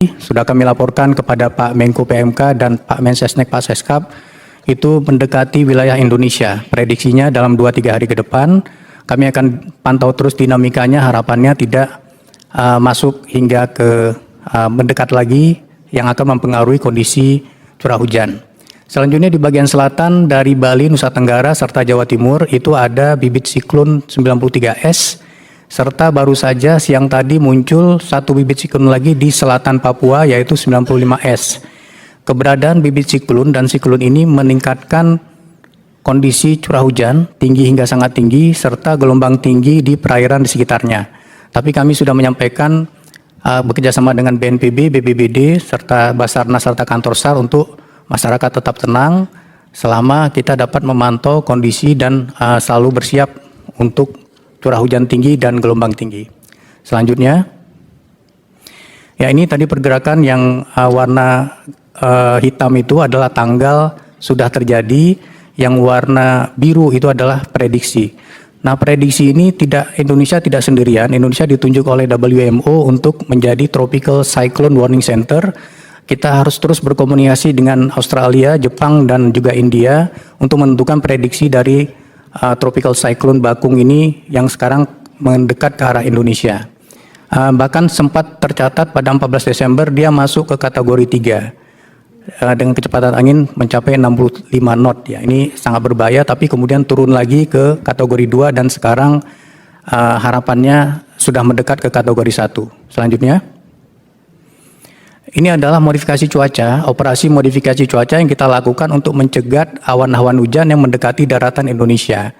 sudah kami laporkan kepada Pak Menko PMK dan Pak Mensesnek Pak Seskap itu mendekati wilayah Indonesia. Prediksinya dalam 2-3 hari ke depan kami akan pantau terus dinamikanya, harapannya tidak masuk hingga ke mendekat lagi yang akan mempengaruhi kondisi curah hujan. Selanjutnya di bagian selatan dari Bali, Nusa Tenggara, serta Jawa Timur itu ada bibit siklon 93S, serta baru saja siang tadi muncul satu bibit siklon lagi di selatan Papua yaitu 95S. Keberadaan bibit siklon dan siklon ini meningkatkan kondisi curah hujan tinggi hingga sangat tinggi serta gelombang tinggi di perairan di sekitarnya. Tapi kami sudah menyampaikan bekerjasama dengan BNPB, BPBD, serta Basarnas serta Kantor SAR untuk masyarakat tetap tenang selama kita dapat memantau kondisi dan selalu bersiap untuk curah hujan tinggi dan gelombang tinggi. Selanjutnya, ya ini tadi pergerakan yang warna hitam itu adalah tanggal sudah terjadi, yang warna biru itu adalah prediksi. Nah, prediksi ini Indonesia tidak sendirian. Indonesia ditunjuk oleh WMO untuk menjadi Tropical Cyclone Warning Center. Kita harus terus berkomunikasi dengan Australia, Jepang, dan juga India untuk menentukan prediksi dari Tropical Cyclone Bakung ini yang sekarang mendekat ke arah Indonesia. Bahkan sempat tercatat pada 14 Desember dia masuk ke kategori 3 dengan kecepatan angin mencapai 65 knot. Ya, ini sangat berbahaya, tapi kemudian turun lagi ke kategori 2 dan sekarang harapannya sudah mendekat ke kategori 1. Selanjutnya, ini adalah modifikasi cuaca, operasi modifikasi cuaca yang kita lakukan untuk mencegat awan-awan hujan yang mendekati daratan Indonesia.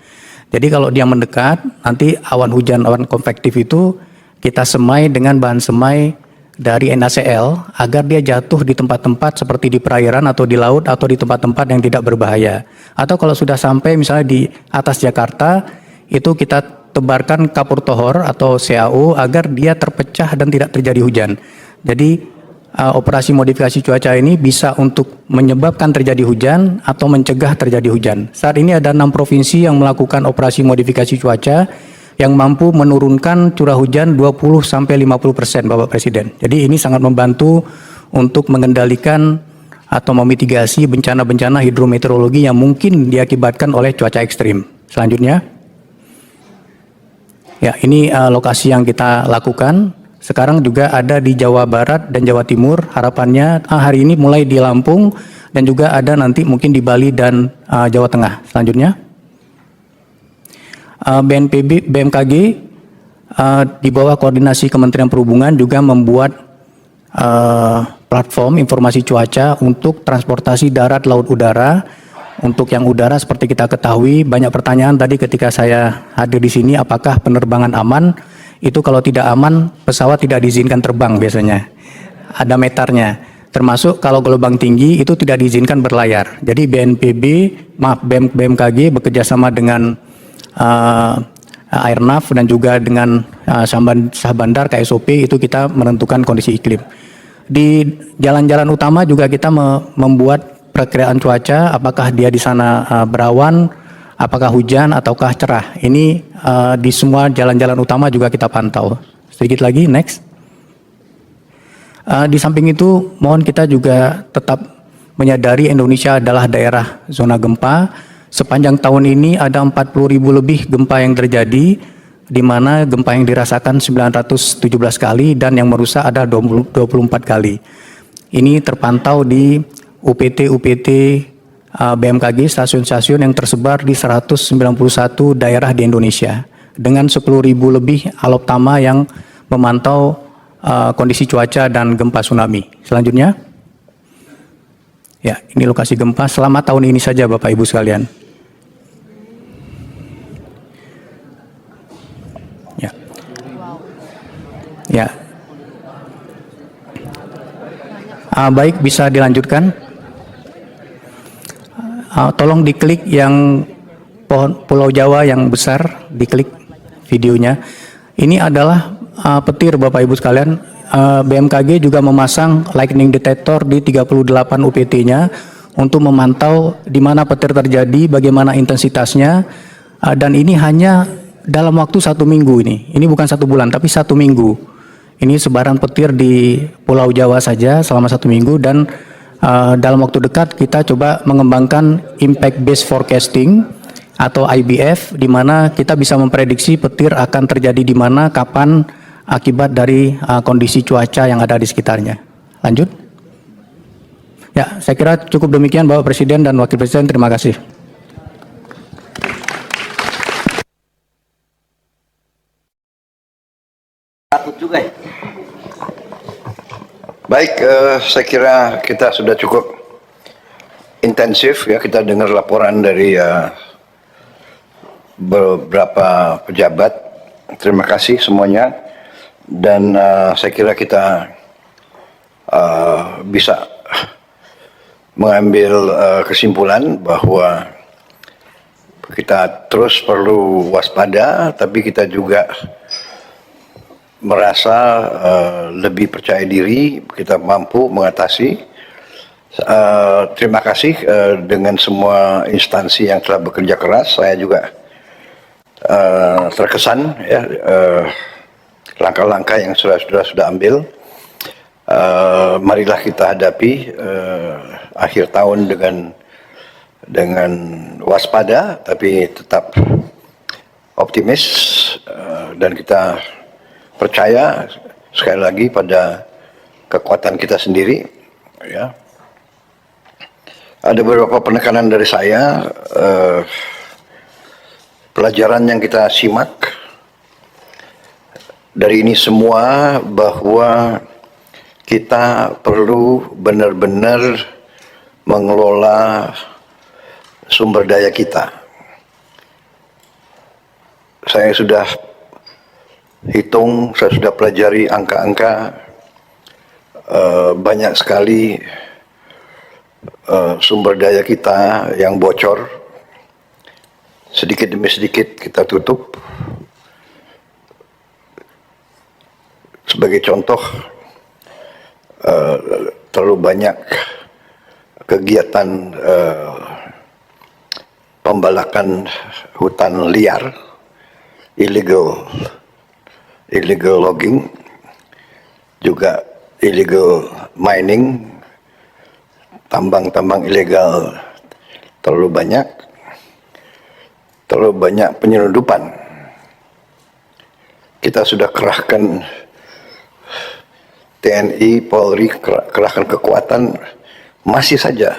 Jadi kalau dia mendekat, nanti awan hujan, awan konvektif itu kita semai dengan bahan semai dari NaCl agar dia jatuh di tempat-tempat seperti di perairan atau di laut atau di tempat-tempat yang tidak berbahaya. Atau kalau sudah sampai misalnya di atas Jakarta, itu kita tebarkan kapur tohor atau CAO agar dia terpecah dan tidak terjadi hujan. Jadi operasi modifikasi cuaca ini bisa untuk menyebabkan terjadi hujan atau mencegah terjadi hujan. Saat ini ada 6 provinsi yang melakukan operasi modifikasi cuaca yang mampu menurunkan curah hujan 20-50% Bapak Presiden. Jadi ini sangat membantu untuk mengendalikan atau memitigasi bencana-bencana hidrometeorologi yang mungkin diakibatkan oleh cuaca ekstrim. Selanjutnya, ya ini lokasi yang kita lakukan. Sekarang juga ada di Jawa Barat dan Jawa Timur, harapannya hari ini mulai di Lampung dan juga ada nanti mungkin di Bali dan Jawa Tengah. Selanjutnya, BNPB, BMKG di bawah koordinasi Kementerian Perhubungan juga membuat platform informasi cuaca untuk transportasi darat, laut, udara. Untuk yang udara seperti kita ketahui banyak pertanyaan tadi ketika saya hadir di sini, apakah penerbangan aman? Itu kalau tidak aman, pesawat tidak diizinkan terbang biasanya. Ada meternya. Termasuk kalau gelombang tinggi itu tidak diizinkan berlayar. Jadi BMKG bekerjasama dengan Airnav dan juga dengan Sahbandar KSOP itu kita menentukan kondisi iklim. Di jalan-jalan utama juga kita membuat perkiraan cuaca, apakah dia di sana berawan, apakah hujan ataukah cerah. Ini di semua jalan-jalan utama juga kita pantau. Sedikit lagi, next. Di samping itu, mohon kita juga tetap menyadari Indonesia adalah daerah zona gempa. Sepanjang tahun ini ada 40.000 lebih gempa yang terjadi, di mana gempa yang dirasakan 917 kali dan yang merusak ada 24 kali. Ini terpantau di UPT BMKG, stasiun-stasiun yang tersebar di 191 daerah di Indonesia dengan 10.000 lebih aloptama yang memantau kondisi cuaca dan gempa tsunami. Selanjutnya, ya ini lokasi gempa selama tahun ini saja Bapak Ibu sekalian. Ya, baik, bisa dilanjutkan. Tolong diklik yang Pulau Jawa yang besar, diklik videonya. Ini adalah petir Bapak Ibu sekalian. BMKG juga memasang lightning detector di 38 UPT-nya untuk memantau di mana petir terjadi, bagaimana intensitasnya, dan ini hanya dalam waktu 1 minggu ini. Ini bukan 1 bulan, tapi 1 minggu. Ini sebaran petir di Pulau Jawa saja selama 1 minggu dan dalam waktu dekat kita coba mengembangkan impact based forecasting atau IBF di mana kita bisa memprediksi petir akan terjadi di mana, kapan akibat dari kondisi cuaca yang ada di sekitarnya. Lanjut. Ya, saya kira cukup demikian Bapak Presiden dan Wakil Presiden. Terima kasih. Takut juga ya. Baik, saya kira kita sudah cukup intensif ya, kita dengar laporan dari beberapa pejabat. Terima kasih semuanya, dan saya kira kita bisa mengambil kesimpulan bahwa kita terus perlu waspada, tapi kita juga merasa lebih percaya diri, kita mampu mengatasi. Terima kasih dengan semua instansi yang telah bekerja keras. Saya juga terkesan ya langkah-langkah yang sudah ambil. Marilah kita hadapi akhir tahun dengan waspada, tapi tetap optimis, dan kita percaya sekali lagi pada kekuatan kita sendiri. Ya. Ada beberapa penekanan dari saya, pelajaran yang kita simak dari ini semua bahwa kita perlu benar-benar mengelola sumber daya kita. Saya sudah hitung, saya sudah pelajari angka-angka, banyak sekali sumber daya kita yang bocor. Sedikit demi sedikit kita tutup. Sebagai contoh, terlalu banyak kegiatan pembalakan hutan liar, illegal logging, juga illegal mining, tambang-tambang ilegal terlalu banyak penyelundupan. Kita sudah kerahkan TNI, Polri, kerahkan kekuatan, masih saja